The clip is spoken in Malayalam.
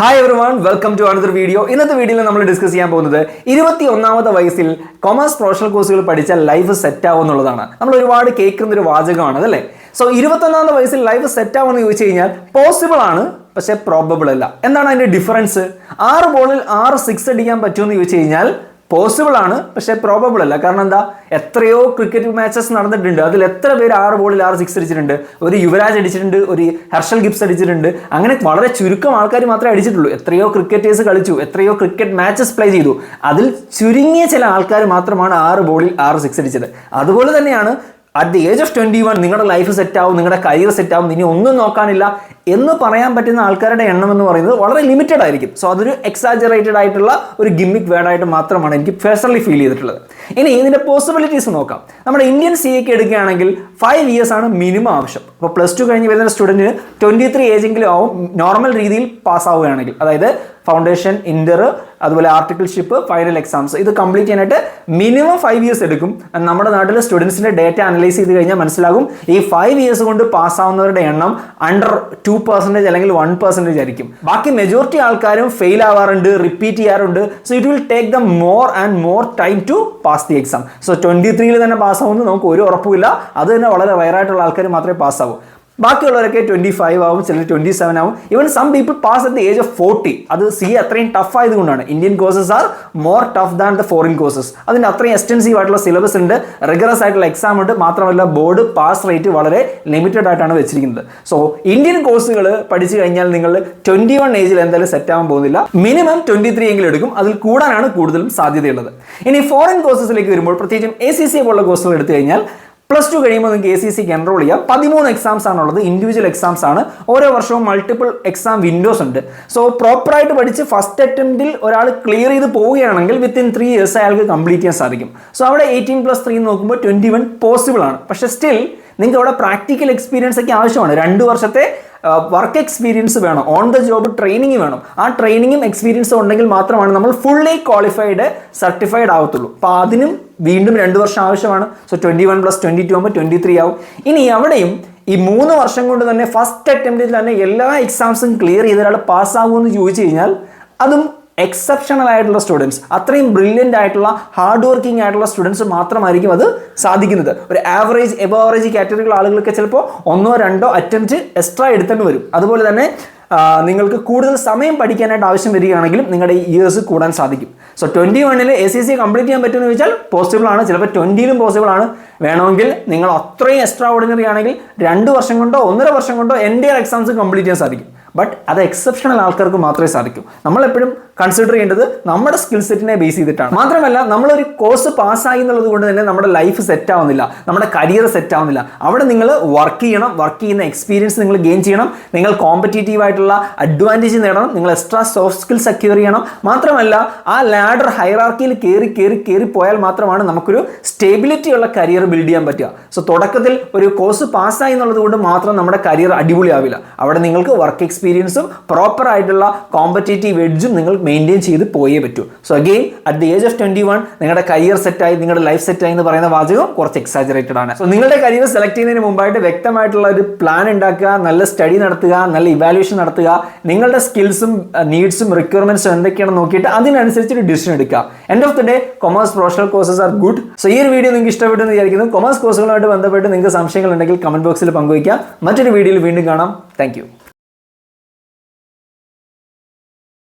Hi everyone, welcome to another video. ഇന്നത്തെ വീഡിയോയിൽ നമ്മൾ ഡിസ്കസ് ചെയ്യാൻ പോകുന്നത് 21ാമത്തെ വയസ്സിൽ കൊമേഴ്സ് പ്രൊഫഷണൽ കോഴ്സുകൾ പഠിച്ചാൽ ലൈഫ് സെറ്റ് ആവും എന്നുള്ളതാണ്. നമ്മൾ ഒരുപാട് കേൾക്കുന്ന ഒരു വാചകമാണ് അതല്ലേ. സോ 21ാമത്തെ വയസ്സിൽ ലൈഫ് സെറ്റ് ആവുമെന്ന് ചോദിച്ചു കഴിഞ്ഞാൽ പോസിബിൾ ആണ്, പക്ഷേ പ്രോബബിൾ അല്ല. എന്താണ് അതിന്റെ ഡിഫറൻസ്? 6 ബോളിൽ 6 സിക്സ് അടിക്കാൻ പറ്റുമെന്ന് ചോദിച്ചു കഴിഞ്ഞാൽ പോസിബിൾ ആണ്, പക്ഷേ പ്രോബബിൾ അല്ല. കാരണം എന്താ, എത്രയോ ക്രിക്കറ്റ് മാച്ചസ് നടന്നിട്ടുണ്ട്, അതിൽ എത്ര പേര് 6 ബോളിൽ 6 സിക്സ് അടിച്ചിട്ടുണ്ട്. ഒരു യുവരാജ് അടിച്ചിട്ടുണ്ട്, ഒരു ഹർഷൽ ഗിബ്സ് അടിച്ചിട്ടുണ്ട്. അങ്ങനെ വളരെ ചുരുക്കം ആൾക്കാർ മാത്രമേ അടിച്ചിട്ടുള്ളൂ. എത്രയോ ക്രിക്കറ്റേഴ്സ് കളിച്ചു, എത്രയോ ക്രിക്കറ്റ് മാച്ചസ് പ്ലേ ചെയ്തു. അതിൽ ചുരുങ്ങിയ ചില ആൾക്കാർ മാത്രമാണ് 6 ബോളിൽ 6 സിക്സ് അടിച്ചത്. അതുപോലെ തന്നെയാണ് അറ്റ് ദി ഏജ് ഓഫ് 21 നിങ്ങളുടെ ലൈഫ് സെറ്റ് ആവും, നിങ്ങളുടെ കരിയർ സെറ്റ് ആവും, ഇനി ഒന്നും നോക്കാനില്ല എന്ന് പറയാൻ പറ്റുന്ന ആൾക്കാരുടെ എണ്ണം എന്ന് പറയുന്നത് വളരെ ലിമിറ്റഡ് ആയിരിക്കും. സോ അതൊരു എക്സാജറേറ്റഡ് ആയിട്ടുള്ള ഒരു ഗിമ്മിക് വേർഡായിട്ട് മാത്രമാണ് എനിക്ക് പേഴ്സണലി ഫീൽ ചെയ്തിട്ടുള്ളത്. ഇനി ഇതിൻ്റെ പോസിബിലിറ്റീസ് നോക്കാം. നമ്മുടെ ഇന്ത്യൻ CA എടുക്കുകയാണെങ്കിൽ 5 years ആണ് മിനിമം ആവശ്യം. അപ്പോൾ +2 കഴിഞ്ഞ് വരുന്ന സ്റ്റുഡൻറ്റിന് 23 ഏജെങ്കിലും ആവും നോർമൽ രീതിയിൽ പാസ്സാവുകയാണെങ്കിൽ. അതായത് ഫൗണ്ടേഷൻ, ഇന്റർ, അതുപോലെ ആർട്ടിക്കിൾഷിപ്പ്, ഫൈനൽ എക്സാംസ് ഇത് കംപ്ലീറ്റ് ചെയ്യാനായിട്ട് മിനിമം 5 years എടുക്കും. നമ്മുടെ നാട്ടിലെ സ്റ്റുഡൻസിൻ്റെ ഡേറ്റ അനലൈസ് ചെയ്ത് കഴിഞ്ഞാൽ മനസ്സിലാകും ഈ 5 years കൊണ്ട് പാസ്സാവുന്നവരുടെ എണ്ണം അണ്ടർ 2% അല്ലെങ്കിൽ 1% ആയിരിക്കും. ബാക്കി മെജോറിറ്റി ആൾക്കാരും ഫെയിൽ ആവാറുണ്ട്, റിപ്പീറ്റ് ചെയ്യാറുണ്ട്. So it will take them more and more time to pass the exam. So 23 തന്നെ പാസ്സാവുമെന്ന് നമുക്ക് ഒരു ഉറപ്പുമില്ല. അത് തന്നെ വളരെ റയറായിട്ടുള്ള ആൾക്കാർ മാത്രമേ പാസ്സാവൂ. ബാക്കിയുള്ളവരൊക്കെ 25 ആവും, ചിലർ 27 ആവും. Even some people pass at the age of 40. അത് CA അത്രയും ടഫ് ആയതുകൊണ്ടാണ്. Indian courses are more tough than the foreign courses. അതിൻ്റെ അത്രയും എക്സ്റ്റൻസീവ് ആയിട്ടുള്ള സിലബസ് ഉണ്ട്, റിഗറസ് ആയിട്ടുള്ള എക്സാം ഉണ്ട്. മാത്രമല്ല ബോർഡ് പാസ് റേറ്റ് വളരെ ലിമിറ്റഡ് ആയിട്ടാണ് വെച്ചിരിക്കുന്നത്. സോ ഇന്ത്യൻ കോഴ്സുകൾ പഠിച്ചു കഴിഞ്ഞാൽ നിങ്ങൾ 21 ഏജിൽ എന്തായാലും സെറ്റ് ആവാൻ പോകുന്നില്ല. മിനിമം 23 എങ്കിലും എടുക്കും. അതിൽ കൂടാനാണ് കൂടുതലും സാധ്യതയുള്ളത്. ഇനി ഫോറിൻ കോഴ്സസിലേക്ക് വരുമ്പോൾ പ്രത്യേകിച്ചും ACCA പോലുള്ള കോഴ്സുകൾ എടുത്തു കഴിഞ്ഞാൽ +2 കഴിയുമ്പോൾ നിങ്ങൾക്ക് ACCക്ക് എൻറോൾ ചെയ്യാം. 13 എക്സാംസ് ആണുള്ളത്, ഇൻഡിവിജ്വൽ എക്സാംസ് ആണ്. ഓരോ വർഷവും മൾട്ടിപ്പിൾ എക്സാം വിൻഡോസ് ഉണ്ട്. സോ പ്രോപ്പറായിട്ട് പഠിച്ച് ഫസ്റ്റ് അറ്റംപ്റ്റിൽ ഒരാൾ ക്ലിയർ ചെയ്ത് പോവുകയാണെങ്കിൽ വിത്തിൻ 3 years അയാൾക്ക് കംപ്ലീറ്റ് ചെയ്യാൻ സാധിക്കും. സോ അവിടെ 18+3 നോക്കുമ്പോൾ 21 പോസിബിൾ ആണ്. പക്ഷേ സ്റ്റിൽ നിങ്ങൾക്ക് അവിടെ പ്രാക്ടിക്കൽ എക്സ്പീരിയൻസ് ഒക്കെ ആവശ്യമാണ്. 2 വർഷത്തെ വർക്ക് എക്സ്പീരിയൻസ് വേണം, ഓൺ ദ ജോബ് ട്രെയിനിങ് വേണം. ആ ട്രെയിനിങ്ങും എക്സ്പീരിയൻസും ഉണ്ടെങ്കിൽ മാത്രമാണ് നമ്മൾ ഫുള്ളി ക്വാളിഫൈഡ് സർട്ടിഫൈഡ് ആവത്തുള്ളൂ. അപ്പോൾ അതിനും വീണ്ടും 2 വർഷം ആവശ്യമാണ്. സോ 21 + 22 ആകുമ്പോൾ 23 ആവും. ഇനി അവിടെയും ഈ 3 വർഷം കൊണ്ട് തന്നെ ഫസ്റ്റ് അറ്റംപ്റ്റിൽ തന്നെ എല്ലാ എക്സാംസും ക്ലിയർ ചെയ്ത ഒരാൾ പാസ്സാകുമെന്ന് ചോദിച്ചു കഴിഞ്ഞാൽ അതും എക്സെപ്ഷണൽ ആയിട്ടുള്ള സ്റ്റുഡൻസ്, അത്രയും ബ്രില്യൻ്റ് ആയിട്ടുള്ള ഹാർഡ് വർക്കിംഗ് ആയിട്ടുള്ള സ്റ്റുഡൻസ് മാത്രമായിരിക്കും അത് സാധിക്കുന്നത്. ഒരു ആവറേജ് എബോവറേജ് കാറ്റഗറിയിലുള്ള ആളുകൾക്ക് ചിലപ്പോൾ 1-2 അറ്റംപ്റ്റ് എക്സ്ട്രാ എടുത്തേണ്ടി വരും. അതുപോലെ തന്നെ നിങ്ങൾക്ക് കൂടുതൽ സമയം പഠിക്കാനായിട്ട് ആവശ്യം വരികയാണെങ്കിലും നിങ്ങളുടെ ഇയേഴ്സ് കൂടാൻ സാധിക്കും. സോ 21-ൽ ACCA കംപ്ലീറ്റ് ചെയ്യാൻ പറ്റുമെന്ന് ചോദിച്ചാൽ പോസിബിൾ ആണ്, ചിലപ്പോൾ 20-ലും പോസിബിൾ ആണ്. വേണമെങ്കിൽ നിങ്ങൾ അത്രയും എക്സ്ട്രാ ഓർഡിനറി ആണെങ്കിൽ 2 വർഷം കൊണ്ടോ 1.5 വർഷം കൊണ്ടോ എൻ്റെ എക്സാംസ് കംപ്ലീറ്റ് ചെയ്യാൻ സാധിക്കും. ബട്ട് അത് എക്സെപ്ഷണൽ ആൾക്കാർക്ക് മാത്രമേ സാധിക്കൂ. നമ്മളെപ്പോഴും കൺസിഡർ ചെയ്യേണ്ടത് നമ്മുടെ സ്കിൽ സെറ്റിനെ ബേസ് ചെയ്തിട്ടാണ്. മാത്രമല്ല നമ്മളൊരു കോഴ്സ് പാസ്സായി എന്നുള്ളത് കൊണ്ട് തന്നെ നമ്മുടെ ലൈഫ് സെറ്റ് ആവുന്നില്ല, നമ്മുടെ കരിയർ സെറ്റ് ആവുന്നില്ല. അവിടെ നിങ്ങൾ വർക്ക് ചെയ്യണം, വർക്ക് ചെയ്യുന്ന എക്സ്പീരിയൻസ് നിങ്ങൾ ഗെയിൻ ചെയ്യണം, നിങ്ങൾ കോമ്പറ്റീറ്റീവ് ആയിട്ടുള്ള അഡ്വാൻറ്റേജ് നേടണം, നിങ്ങൾ എക്സ്ട്രാ സോഫ്റ്റ് സ്കിൽ സെക്യൂർ ചെയ്യണം. മാത്രമല്ല ആ ലാഡർ ഹൈറാർക്കിയിൽ കയറി പോയാൽ മാത്രമാണ് നമുക്കൊരു സ്റ്റെബിലിറ്റി ഉള്ള കരിയർ ബിൽഡ് ചെയ്യാൻ പറ്റുക. സോ തുടക്കത്തിൽ ഒരു കോഴ്സ് പാസ്സായി എന്നുള്ളത് കൊണ്ട് മാത്രം നമ്മുടെ കരിയർ അടിപൊളിയാവില്ല. അവിടെ നിങ്ങൾക്ക് വർക്ക് എക്സ്പീരിയൻസും പ്രോപ്പർ ആയിട്ടുള്ള കോമ്പറ്റേറ്റീവ് എഡ്ജും നിങ്ങൾ മെയിൻറ്റെയിൻ ചെയ്ത് പോയേ പറ്റൂ. So again at the age of 21 നിങ്ങളുടെ കരിയർ സെറ്റായി, നിങ്ങളുടെ ലൈഫ് സെറ്റായി എന്ന് പറയുന്ന വാചകം കുറച്ച് എക്സാജറേറ്റഡ് ആണ്. സോ നിങ്ങളുടെ കരിയർ സെലക്ട് ചെയ്യുന്നതിന് മുമ്പായിട്ട് വ്യക്തമായിട്ടുള്ള ഒരു പ്ലാൻ ഉണ്ടാക്കുക, നല്ല സ്റ്റഡി നടത്തുക, നല്ല ഇവാലുവേഷൻ നടത്തുക, നിങ്ങളുടെ സ്കിൽസും നീഡ്സും റിക്വയർമെന്റ്സും എന്തൊക്കെയാണെന്ന് നോക്കിയിട്ട് അതിനനുസരിച്ച് ഒരു ഡിസിഷൻ എടുക്കുക. End of the day commerce professional courses are good. So ഈ ഒരു വീഡിയോ നിങ്ങൾക്ക് ഇഷ്ടപ്പെട്ടു എന്ന് വിചാരിക്കുന്നു. കൊമേഴ്സ് കോഴ്സുകളുമായിട്ട് ബന്ധപ്പെട്ട് നിങ്ങൾക്ക് സംശയങ്ങൾ ഉണ്ടെങ്കിൽ കമന്റ് ബോക്സിൽ പങ്കുവയ്ക്കാം. മറ്റൊരു വീഡിയോയിൽ വീണ്ടും കാണാം. Thank you.